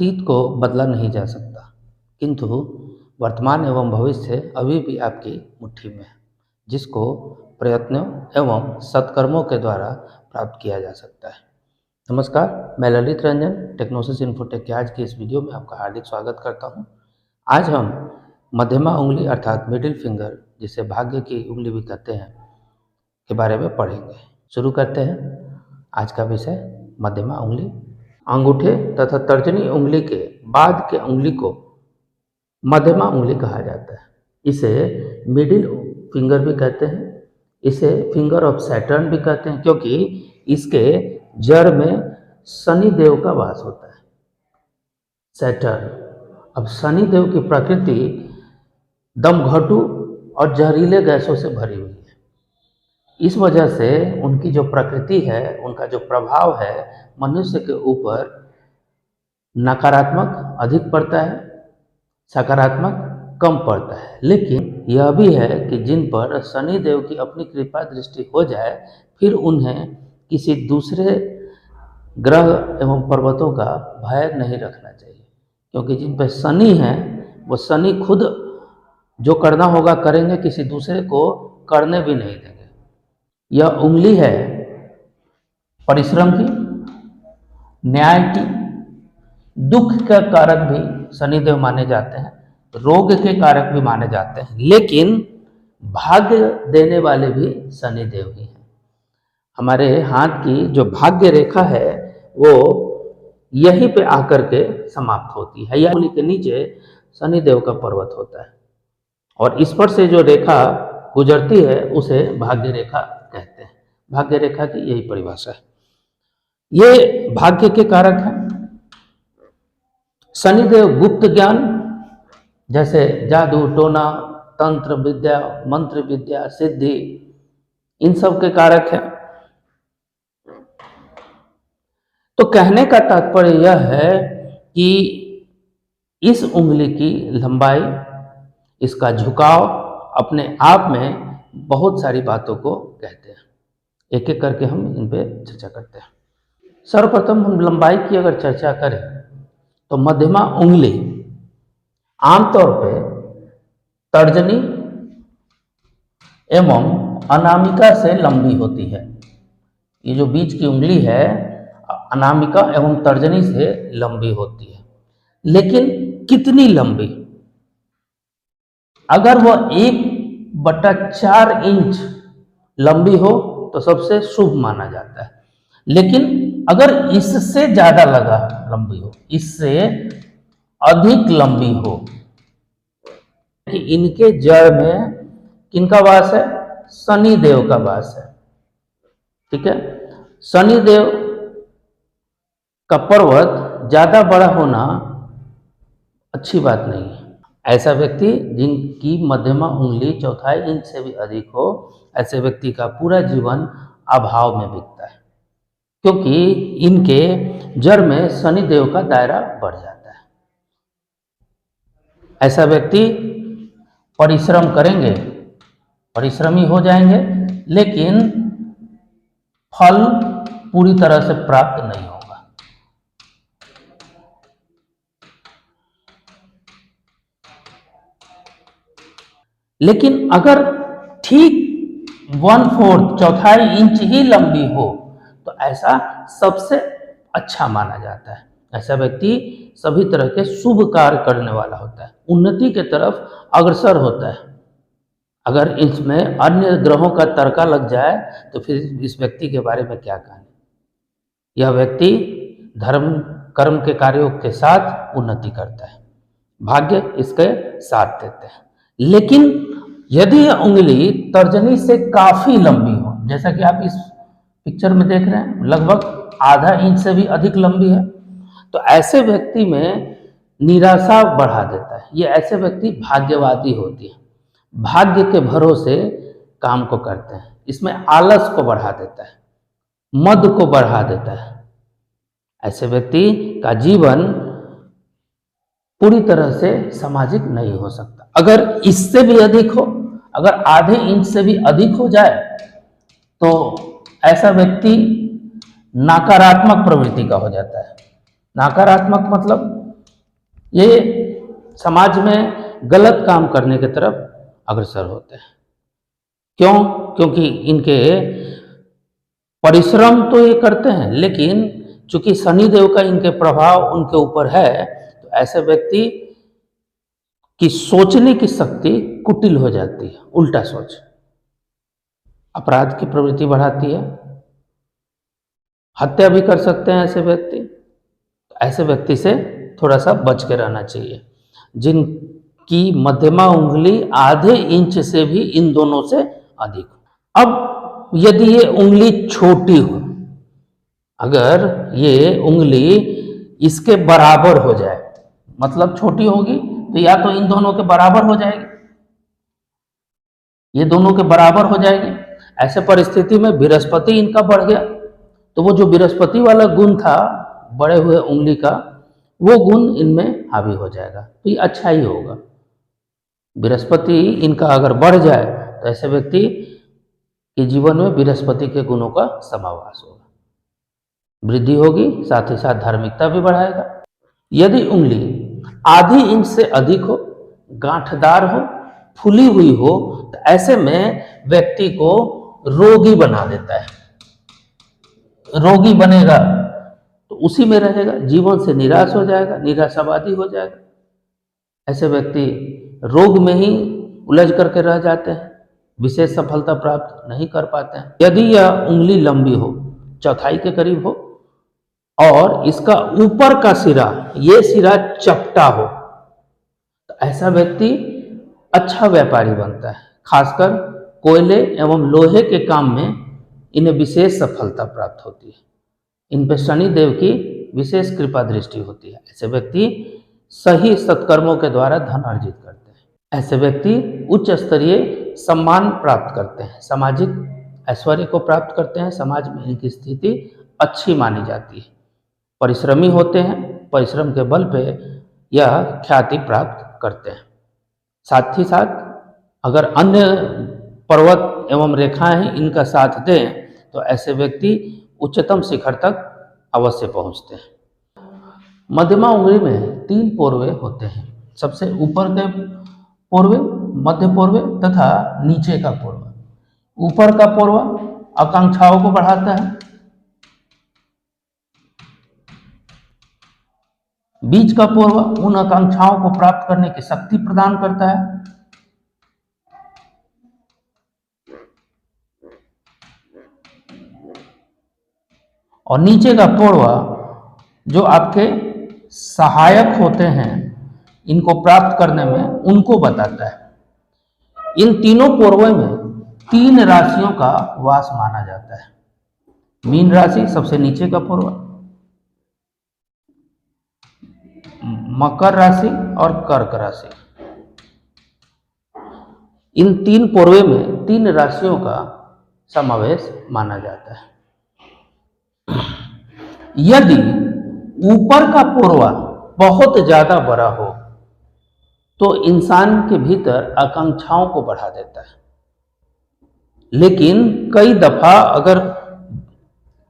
अतीत को बदला नहीं जा सकता, किंतु वर्तमान एवं भविष्य अभी भी आपकी मुट्ठी में है, जिसको प्रयत्नों एवं सत्कर्मों के द्वारा प्राप्त किया जा सकता है। नमस्कार, मैं ललित रंजन टेक्नोसिस इन्फोटेक के आज की इस वीडियो में आपका हार्दिक स्वागत करता हूं। आज हम मध्यमा उंगली अर्थात मिडिल फिंगर, जिसे भाग्य की उंगली भी कहते हैं, के बारे में पढ़ेंगे। शुरू करते हैं आज का विषय, मध्यमा उंगली। अंगूठे तथा तर्जनी उंगली के बाद के उंगली को मध्यमा उंगली कहा जाता है। इसे मिडिल फिंगर भी कहते हैं, इसे फिंगर ऑफ सैटर्न भी कहते हैं, क्योंकि इसके जड़ में शनि देव का वास होता है, सैटर्न। अब शनि देव की प्रकृति दमघटू और जहरीले गैसों से भरी हुई है। इस वजह से उनकी जो प्रकृति है, उनका जो प्रभाव है, मनुष्य के ऊपर नकारात्मक अधिक पड़ता है, सकारात्मक कम पड़ता है। लेकिन यह भी है कि जिन पर शनि देव की अपनी कृपा दृष्टि हो जाए, फिर उन्हें किसी दूसरे ग्रह एवं पर्वतों का भय नहीं रखना चाहिए, क्योंकि जिन पर शनि है वो शनि खुद जो करना होगा करेंगे, किसी दूसरे को करने भी नहीं देंगे। यह उंगली है परिश्रम की, न्याय की, दुख का कारक भी शनिदेव माने जाते हैं, रोग के कारक भी माने जाते हैं, लेकिन भाग्य देने वाले भी शनिदेव ही हैं। हमारे हाथ की जो भाग्य रेखा है वो यहीं पे आकर के समाप्त होती है। यह उंगली के नीचे शनिदेव का पर्वत होता है और इस पर से जो रेखा गुजरती है उसे भाग्य रेखा कहते हैं। भाग्य रेखा की यही परिभाषा है। ये भाग्य के कारक हैं। शनिदेव गुप्त ज्ञान जैसे जादू, टोना, तंत्र विद्या, मंत्र विद्या, सिद्धि, इन सब के कारक हैं। तो कहने का तात्पर्य यह है कि इस उंगली की लंबाई, इसका झुकाव अपने आप में बहुत सारी बातों को कहते हैं। एक एक करके हम इन पे चर्चा करते हैं। सर्वप्रथम हम लंबाई की अगर चर्चा करें तो मध्यमा उंगली आमतौर पे तर्जनी एवं अनामिका से लंबी होती है। ये जो बीच की उंगली है अनामिका एवं तर्जनी से लंबी होती है, लेकिन कितनी लंबी? अगर वह 1/4 इंच लंबी हो तो सबसे शुभ माना जाता है, लेकिन अगर इससे ज्यादा लंबी हो, इससे अधिक लंबी हो, कि इनके जड़ में किनका वास है? शनि देव का वास है। ठीक है, शनि देव का पर्वत ज्यादा बड़ा होना अच्छी बात नहीं है। ऐसा व्यक्ति जिनकी मध्यमा उंगली 1/4 इंच से भी अधिक हो, ऐसे व्यक्ति का पूरा जीवन अभाव में बीतता है, क्योंकि इनके जड़ में शनि देव का दायरा बढ़ जाता है। ऐसा व्यक्ति परिश्रम करेंगे, परिश्रमी हो जाएंगे, लेकिन फल पूरी तरह से प्राप्त नहीं होगा। लेकिन अगर ठीक 1/4 चौथाई इंच ही लंबी हो तो ऐसा सबसे अच्छा माना जाता है। ऐसा व्यक्ति सभी तरह के शुभ कार्य करने वाला होता है, उन्नति के तरफ अग्रसर होता है। अगर इसमें अन्य ग्रहों का तड़का लग जाए तो फिर इस व्यक्ति के बारे में क्या कहना। यह व्यक्ति धर्म कर्म के कार्यों के साथ उन्नति करता है, भाग्य इसके साथ देते हैं। लेकिन यदि यह उंगली तर्जनी से काफी लंबी हो, जैसा कि आप इस पिक्चर में देख रहे हैं, लगभग आधा इंच से भी अधिक लंबी है, तो ऐसे व्यक्ति में निराशा बढ़ा देता है। ये ऐसे व्यक्ति भाग्यवादी होती है, भाग्य के भरोसे काम को करते हैं। इसमें आलस को बढ़ा देता है, मद को बढ़ा देता है। ऐसे व्यक्ति का जीवन पूरी तरह से सामाजिक नहीं हो सकता। अगर इससे भी अधिक हो, अगर आधे इंच से भी अधिक हो जाए तो ऐसा व्यक्ति नकारात्मक प्रवृत्ति का हो जाता है। नकारात्मक मतलब ये समाज में गलत काम करने की तरफ अग्रसर होते हैं। क्यों? क्योंकि इनके परिश्रम तो ये करते हैं, लेकिन चूंकि शनिदेव का इनके प्रभाव उनके ऊपर है, तो ऐसे व्यक्ति की सोचने की शक्ति कुटिल हो जाती है, उल्टा सोच, अपराध की प्रवृत्ति बढ़ाती है, हत्या भी कर सकते हैं ऐसे व्यक्ति। ऐसे व्यक्ति से थोड़ा सा बच के रहना चाहिए, जिनकी मध्यमा उंगली आधे इंच से भी इन दोनों से अधिक हो। अब यदि ये उंगली छोटी हो, अगर ये उंगली इसके बराबर हो जाए, मतलब छोटी होगी तो या तो इन दोनों के बराबर हो जाएगी, ये दोनों के बराबर हो जाएगी। ऐसे परिस्थिति में बृहस्पति इनका बढ़ गया, तो वो जो बृहस्पति वाला गुण था बड़े हुए उंगली का, वो गुण इनमें हावी हो जाएगा, तो ये अच्छा ही होगा। बृहस्पति इनका अगर बढ़ जाए तो ऐसे व्यक्ति के जीवन में बृहस्पति के गुणों का समावास होगा, वृद्धि होगी, साथ ही साथ धार्मिकता भी बढ़ाएगा। यदि उंगली आधी इंच से अधिक हो, गांठदार हो, फूली हुई हो, तो ऐसे में व्यक्ति को रोगी बना देता है। रोगी बनेगा तो उसी में रहेगा, जीवन से निराश हो जाएगा, निराशावादी हो जाएगा। ऐसे व्यक्ति रोग में ही उलझ करके रह जाते हैं, विशेष सफलता प्राप्त नहीं कर पाते हैं। यदि यह उंगली लंबी हो, चौथाई के करीब हो, और इसका ऊपर का सिरा, ये सिरा चपटा हो, तो ऐसा व्यक्ति अच्छा व्यापारी बनता है। खासकर कोयले एवं लोहे के काम में इन्हें विशेष सफलता प्राप्त होती है। इन पर शनिदेव की विशेष कृपा दृष्टि होती है। ऐसे व्यक्ति सही सत्कर्मों के द्वारा धन अर्जित करते हैं। ऐसे व्यक्ति उच्च स्तरीय सम्मान प्राप्त करते हैं, सामाजिक ऐश्वर्य को प्राप्त करते हैं, समाज में इनकी स्थिति अच्छी मानी जाती है। परिश्रमी होते हैं, परिश्रम के बल पे यह ख्याति प्राप्त करते हैं। साथ ही साथ अगर अन्य पर्वत एवं रेखाएं इनका साथ दें तो ऐसे व्यक्ति उच्चतम शिखर तक अवश्य पहुंचते हैं। मध्यमा उंगली में 3 पोरवे होते हैं, सबसे ऊपर के पोरवे, मध्य पोरवे तथा नीचे का पोरवा। ऊपर का पोरवा आकांक्षाओं को बढ़ाता है, बीच का पोरवा उन आकांक्षाओं को प्राप्त करने की शक्ति प्रदान करता है, और नीचे का पोरवा जो आपके सहायक होते हैं इनको प्राप्त करने में, उनको बताता है। इन तीनों पोरवे में 3 राशियों का वास माना जाता है। मीन राशि सबसे नीचे का पोरवा, मकर राशि और कर्क राशि। इन 3 पोरवे में 3 राशियों का समावेश माना जाता है। यदि ऊपर का पोरवा बहुत ज्यादा बड़ा हो तो इंसान के भीतर आकांक्षाओं को बढ़ा देता है, लेकिन कई दफा अगर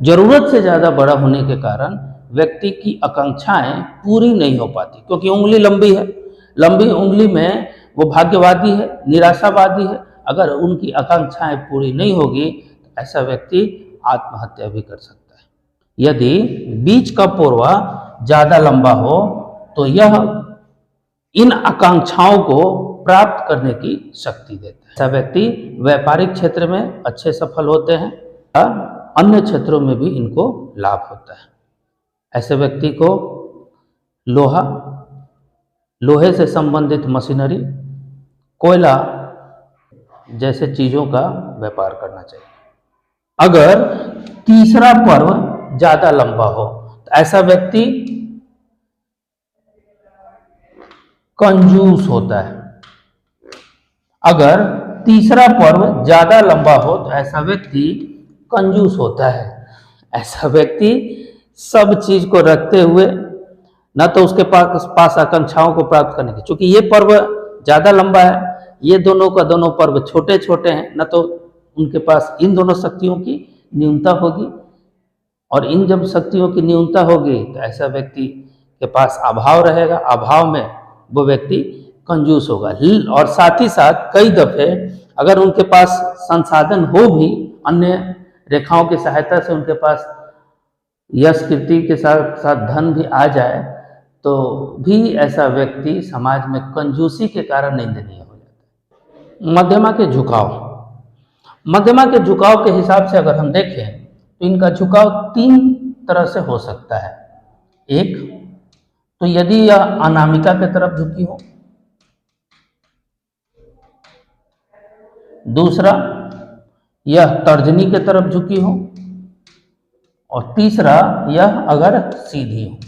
जरूरत से ज्यादा बड़ा होने के कारण व्यक्ति की आकांक्षाएं पूरी नहीं हो पाती, क्योंकि उंगली लंबी है। लंबी उंगली में वो भाग्यवादी है, निराशावादी है। अगर उनकी आकांक्षाएं पूरी नहीं होगी तो ऐसा व्यक्ति आत्महत्या भी कर सकता है। यदि बीच का पोरवा ज्यादा लंबा हो तो यह इन आकांक्षाओं को प्राप्त करने की शक्ति देता है। ऐसा व्यक्ति व्यापारिक क्षेत्र में अच्छे सफल होते हैं, अन्य क्षेत्रों में भी इनको लाभ होता है। ऐसे व्यक्ति को लोहे से संबंधित मशीनरी, कोयला जैसे चीजों का व्यापार करना चाहिए। अगर तीसरा पर्व ज्यादा लंबा हो तो ऐसा व्यक्ति कंजूस होता है। अगर तीसरा पर्व ज्यादा लंबा हो तो ऐसा व्यक्ति कंजूस होता है। ऐसा व्यक्ति सब चीज को रखते हुए न तो उसके पास आकांक्षाओं को प्राप्त करने की, क्योंकि ये पर्व ज्यादा लंबा है, ये दोनों का दोनों पर्व छोटे छोटे हैं, न तो उनके पास इन दोनों शक्तियों की न्यूनता होगी, और इन जब शक्तियों की न्यूनता होगी तो ऐसा व्यक्ति के पास अभाव रहेगा, अभाव में वो व्यक्ति कंजूस होगा। और साथ ही साथ कई दफे अगर उनके पास संसाधन हो भी, अन्य रेखाओं की सहायता से उनके पास यश कीर्ति के साथ साथ धन भी आ जाए, तो भी ऐसा व्यक्ति समाज में कंजूसी के कारण निंदनीय हो जाता है। मध्यमा के झुकाव, मध्यमा के झुकाव के हिसाब से अगर हम देखें तो इनका झुकाव 3 तरह से हो सकता है। एक तो यदि यह अनामिका की तरफ झुकी हो, दूसरा यह तर्जनी की तरफ झुकी हो, और तीसरा यह अगर सीधी हो।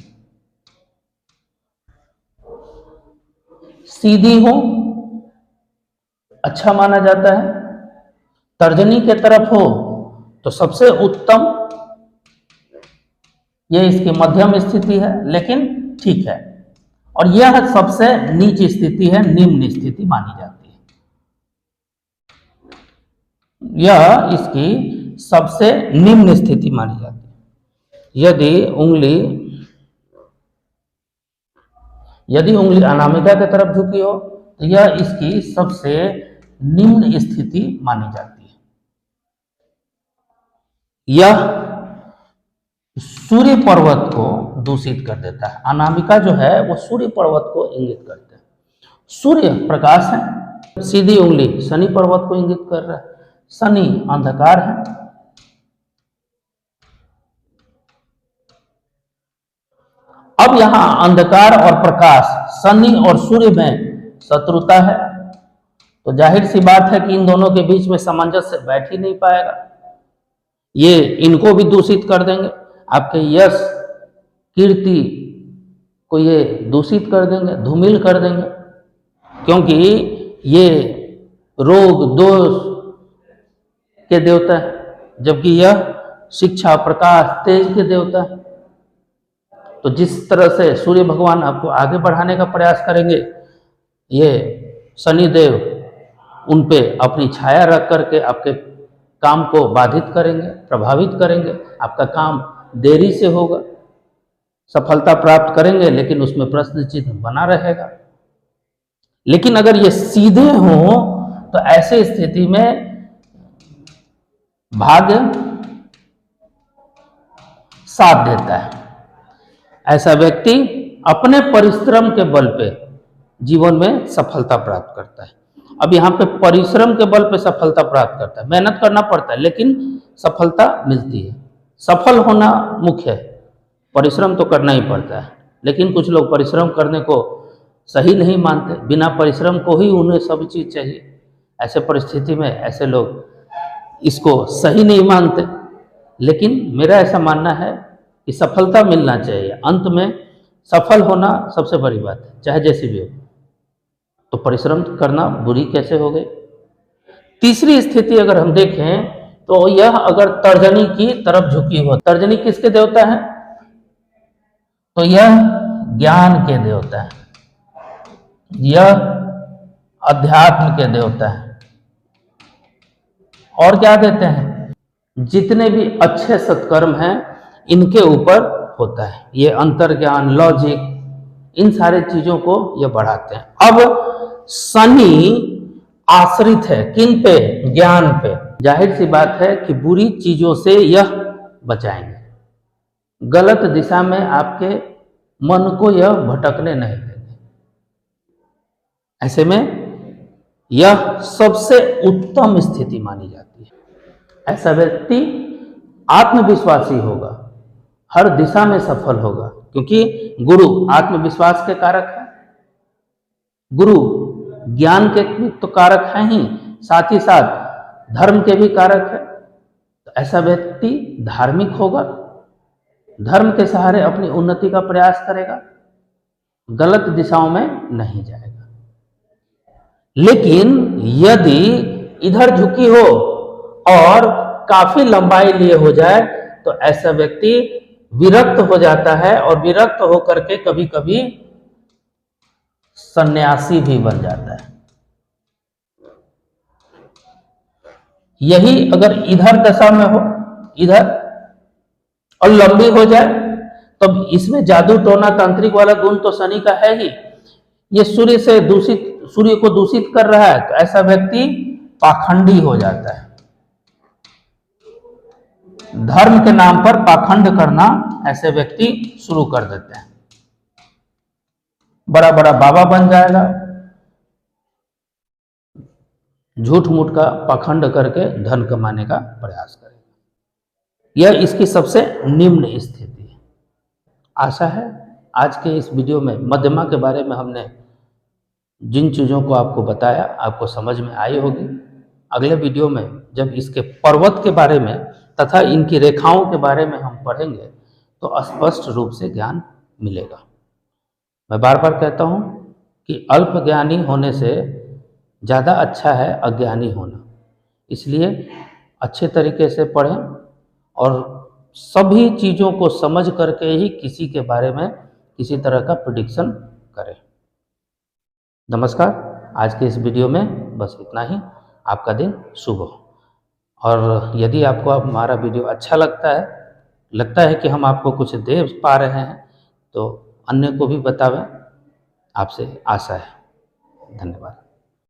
सीधी हो अच्छा माना जाता है, तर्जनी के तरफ हो तो सबसे उत्तम, यह इसकी मध्यम स्थिति है लेकिन ठीक है, और यह सबसे नीच स्थिति है, निम्न स्थिति मानी जाती है। यह इसकी सबसे निम्न स्थिति मानी जाती है। यदि उंगली अनामिका की तरफ झुकी हो तो यह इसकी सबसे निम्न स्थिति मानी जाती है। यह सूर्य पर्वत को दूषित कर देता है। अनामिका जो है वो सूर्य पर्वत को इंगित करते हैं। सूर्य प्रकाश है, सीधी उंगली शनि पर्वत को इंगित कर रहा है, शनि अंधकार है। अब यहां अंधकार और प्रकाश, शनि और सूर्य में शत्रुता है, तो जाहिर सी बात है कि इन दोनों के बीच में सामंजस्य बैठ ही नहीं पाएगा। ये इनको भी दूषित कर देंगे, आपके यश कीर्ति को ये दूषित कर देंगे, धूमिल कर देंगे, क्योंकि ये रोग दोष के देवता है, जबकि यह शिक्षा प्रकाश तेज के देवता है। तो जिस तरह से सूर्य भगवान आपको आगे बढ़ाने का प्रयास करेंगे, ये शनिदेव उन पे अपनी छाया रख करके आपके काम को बाधित करेंगे, प्रभावित करेंगे। आपका काम देरी से होगा, सफलता प्राप्त करेंगे लेकिन उसमें प्रश्न चिन्ह बना रहेगा। लेकिन अगर ये सीधे हों तो ऐसे स्थिति में भाग्य साथ देता है। ऐसा व्यक्ति अपने परिश्रम के बल पे जीवन में सफलता प्राप्त करता है। अब यहाँ पे परिश्रम के बल पे सफलता प्राप्त करता है, मेहनत करना पड़ता है लेकिन सफलता मिलती है। सफल होना मुख्य है, परिश्रम तो करना ही पड़ता है। लेकिन कुछ लोग परिश्रम करने को सही नहीं मानते, बिना परिश्रम को ही उन्हें सब चीज़ चाहिए। ऐसे परिस्थिति में ऐसे लोग इसको सही नहीं मानते। लेकिन मेरा ऐसा मानना है कि सफलता मिलना चाहिए, अंत में सफल होना सबसे बड़ी बात है, चाहे जैसी भी हो। तो परिश्रम करना बुरी कैसे हो गई। तीसरी स्थिति अगर हम देखें तो यह अगर तर्जनी की तरफ झुकी हो, तर्जनी किसके देवता है, तो यह ज्ञान के देवता है, यह अध्यात्म के देवता है। और क्या देते हैं, जितने भी अच्छे सत्कर्म हैं इनके ऊपर होता है। ये अंतर्ज्ञान, लॉजिक, इन सारे चीजों को ये बढ़ाते हैं। अब शनि आश्रित है किन पे, ज्ञान पे। जाहिर सी बात है कि बुरी चीजों से यह बचाएंगे, गलत दिशा में आपके मन को यह भटकने नहीं देंगे। ऐसे में यह सबसे उत्तम स्थिति मानी जाती है। ऐसा व्यक्ति आत्मविश्वासी होगा, हर दिशा में सफल होगा, क्योंकि गुरु आत्मविश्वास के कारक है, गुरु ज्ञान के तो कारक है ही, साथ ही साथ धर्म के भी कारक है। तो ऐसा व्यक्ति धार्मिक होगा, धर्म के सहारे अपनी उन्नति का प्रयास करेगा, गलत दिशाओं में नहीं जाएगा। लेकिन यदि इधर झुकी हो और काफी लंबाई लिए हो जाए तो ऐसा व्यक्ति विरक्त हो जाता है, और विरक्त होकर के कभी कभी सन्यासी भी बन जाता है। यही अगर इधर दशा में हो, इधर, और लंबी हो जाए तब इसमें जादू टोना तांत्रिक वाला गुण तो शनि का है ही। ये सूर्य को दूषित कर रहा है, तो ऐसा व्यक्ति पाखंडी हो जाता है। धर्म के नाम पर पाखंड करना ऐसे व्यक्ति शुरू कर देते हैं। बड़ा बड़ा बाबा बन जाएगा, झूठ मूठ का पाखंड करके धन कमाने का प्रयास करेगा। यह इसकी सबसे निम्न स्थिति है। आशा है आज के इस वीडियो में मध्यमा के बारे में हमने जिन चीज़ों को आपको बताया आपको समझ में आई होगी। अगले वीडियो में जब इसके पर्वत के बारे में तथा इनकी रेखाओं के बारे में हम पढ़ेंगे तो स्पष्ट रूप से ज्ञान मिलेगा। मैं बार बार कहता हूँ कि अल्प ज्ञानी होने से ज़्यादा अच्छा है अज्ञानी होना। इसलिए अच्छे तरीके से पढ़ें और सभी चीज़ों को समझ करके ही किसी के बारे में किसी तरह का प्रेडिक्शन करें। नमस्कार। आज के इस वीडियो में बस इतना ही। आपका दिन शुभ हो। और यदि आपको हमारा वीडियो अच्छा लगता है कि हम आपको कुछ दे पा रहे हैं तो अन्य को भी बतावें। आपसे आशा है। धन्यवाद।